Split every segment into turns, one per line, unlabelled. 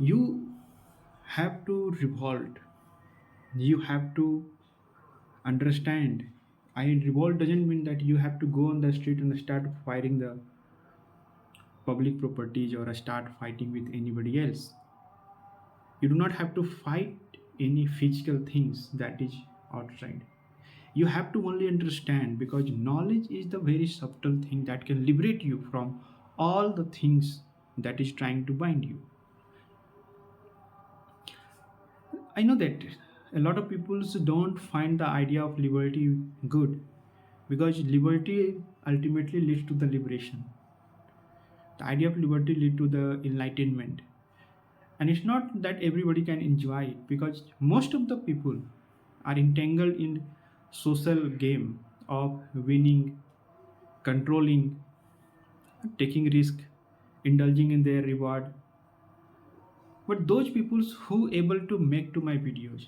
You have to revolt. You have to understand. I revolt doesn't mean that you have to go on the street and start firing the public properties or start fighting with anybody else. You do not have to fight any physical things that is outside. You have to only understand, because knowledge is the very subtle thing that can liberate you from all the things that is trying to bind you. I know that a lot of people don't find the idea of liberty good, because liberty ultimately leads to the liberation. The idea of liberty leads to the enlightenment. And it's not that everybody can enjoy it, because most of the people are entangled in social game of winning, controlling, taking risk, indulging in their reward. But those people who able to make to my videos,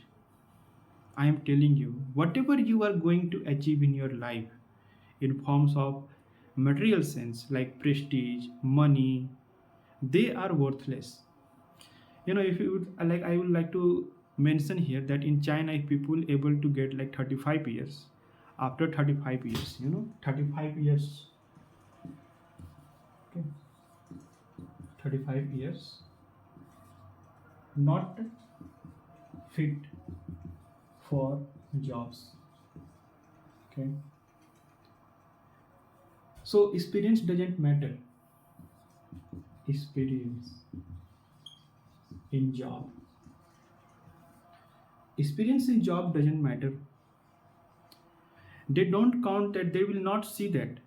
I am telling you, whatever you are going to achieve in your life in forms of material sense like prestige, money, they are worthless. If you would like, I would like to mention here that in China, if people able to get like 35 years, after 35 years, 35 years, okay, 35 years, not fit for jobs, okay. So experience doesn't matter. Experience in job, experience in job doesn't matter. They don't count that. They will not see that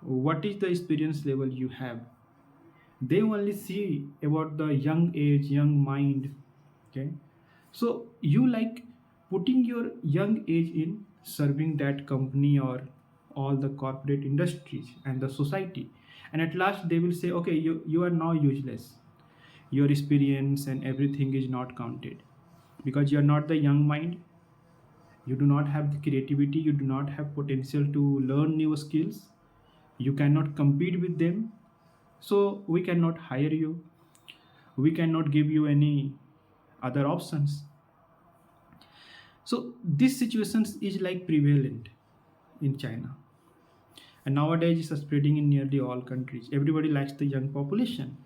what is the experience level you have. They only see about the young age, young mind, okay. So you like putting your young age in serving that company or all the corporate industries and the society, and at last they will say, okay, you are now useless. Your experience and everything is not counted, because you are not the young mind. You do not have the creativity, you do not have potential to learn new skills. You cannot compete with them, so we cannot hire you. We cannot give you any other options. So this situation is like prevalent in China, and nowadays it's spreading in nearly all countries. Everybody likes the young population.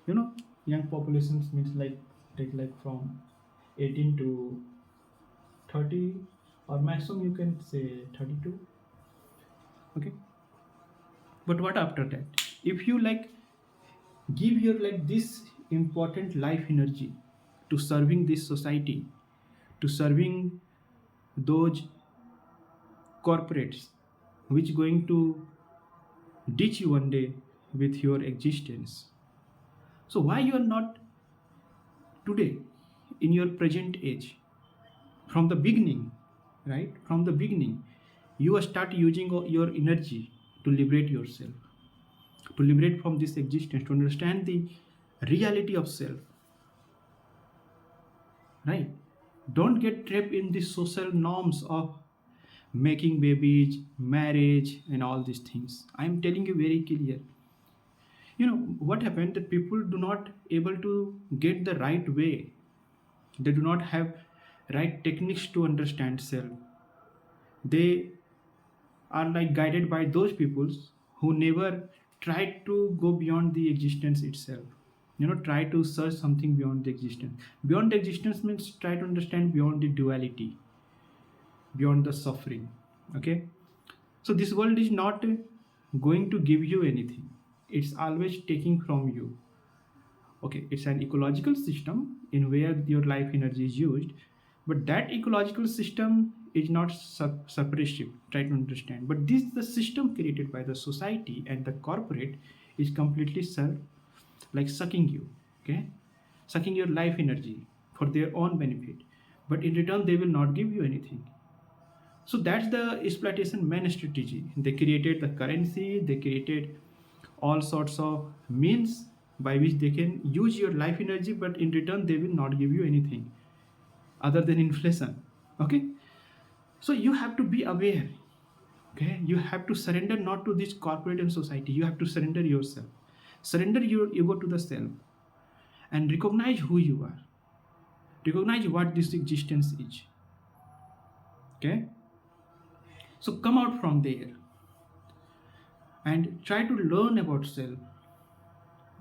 you know Young populations means like take like from 18 to 30, or maximum you can say 32, okay. But what after that? If you like give your like this important life energy to serving this society, to serving those corporates which going to ditch you one day with your existence, so why you are not today in your present age from the beginning, right? From the beginning you start using your energy to liberate yourself, to liberate from this existence, to understand the reality of self, right? Don't get trapped in the social norms of making babies, marriage, and all these things. I am telling you very clear. What happened, that people do not able to get the right way. They do not have right techniques to understand self. They are like guided by those peoples who never tried to go beyond the existence itself. Try to search something beyond the existence. Beyond the existence means try to understand beyond the duality, beyond the suffering, okay. So this world is not going to give you anything. It's always taking from you, okay. It's an ecological system in where your life energy is used, but that ecological system is not suppressive. Try to understand. But this the system created by the society and the corporate is completely like sucking you, okay, sucking your life energy for their own benefit, but in return they will not give you anything. So that's the exploitation main strategy. They created the currency, they created all sorts of means by which they can use your life energy, but in return they will not give you anything other than inflation, okay. So you have to be aware, okay. You have to surrender not to this corporate and society. You have to surrender yourself, surrender your ego to the self, and recognize who you are. Recognize what this existence is. Okay? So come out from there and try to learn about self.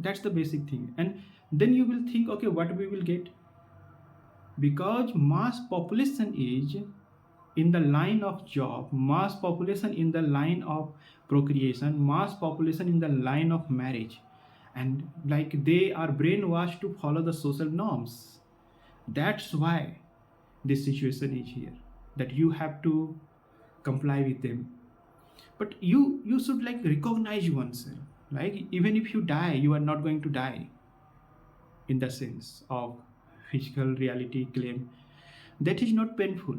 That's the basic thing. And then you will think, okay, what we will get? Because mass population is in the line of job, mass population in the line of procreation, mass population in the line of marriage, and like they are brainwashed to follow the social norms. That's why this situation is here, that you have to comply with them. But you should like recognize oneself. Like even if you die, you are not going to die in the sense of physical reality claim. That is not painful.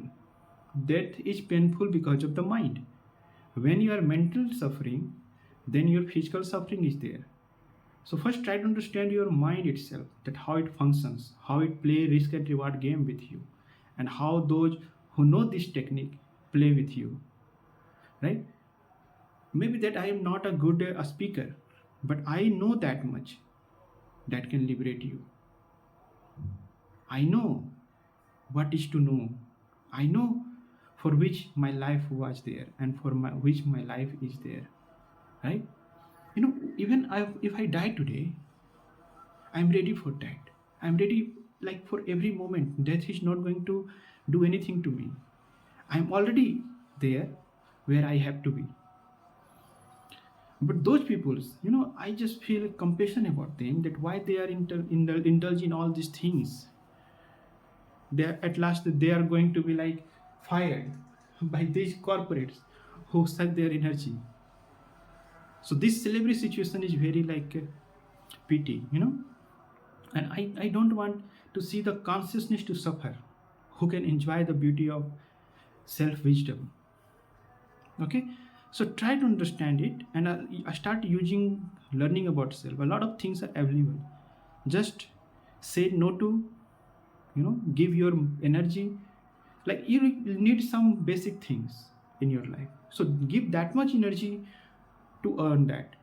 Death is painful because of the mind. When you are mental suffering, then your physical suffering is there. So first try to understand your mind itself, that how it functions, how it play risk and reward game with you, and how those who know this technique play with you, right? Maybe that I am not a good speaker, but I know that much that can liberate you. I know what is to know. I know for which my life was there and for which my life is there, right? Even if I die today, I'm ready for that. I'm ready like for every moment. Death is not going to do anything to me. I'm already there where I have to be. But those people, I just feel compassion about them, that why they are indulge in all these things. They at last they are going to be like fired by these corporates who suck their energy. So this celebrity situation is very like pity, and I don't want to see the consciousness to suffer who can enjoy the beauty of self wisdom. Okay, so try to understand it, and I start using learning about self. A lot of things are available. Just say no to, give your energy. Like you need some basic things in your life, so give that much energy to earn that.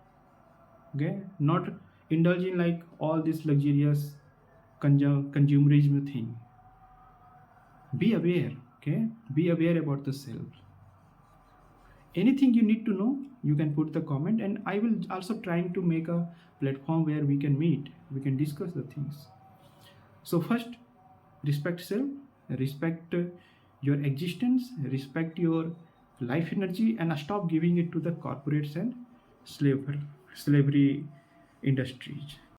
Okay, not indulge in like all this luxurious consumerism thing. Be aware. Okay, be aware about the self. Anything you need to know, you can put the comment, and I will also trying to make a platform where we can meet, we can discuss the things. So first, respect self, respect your existence, respect your life energy, and stop giving it to the corporates and slavery industries.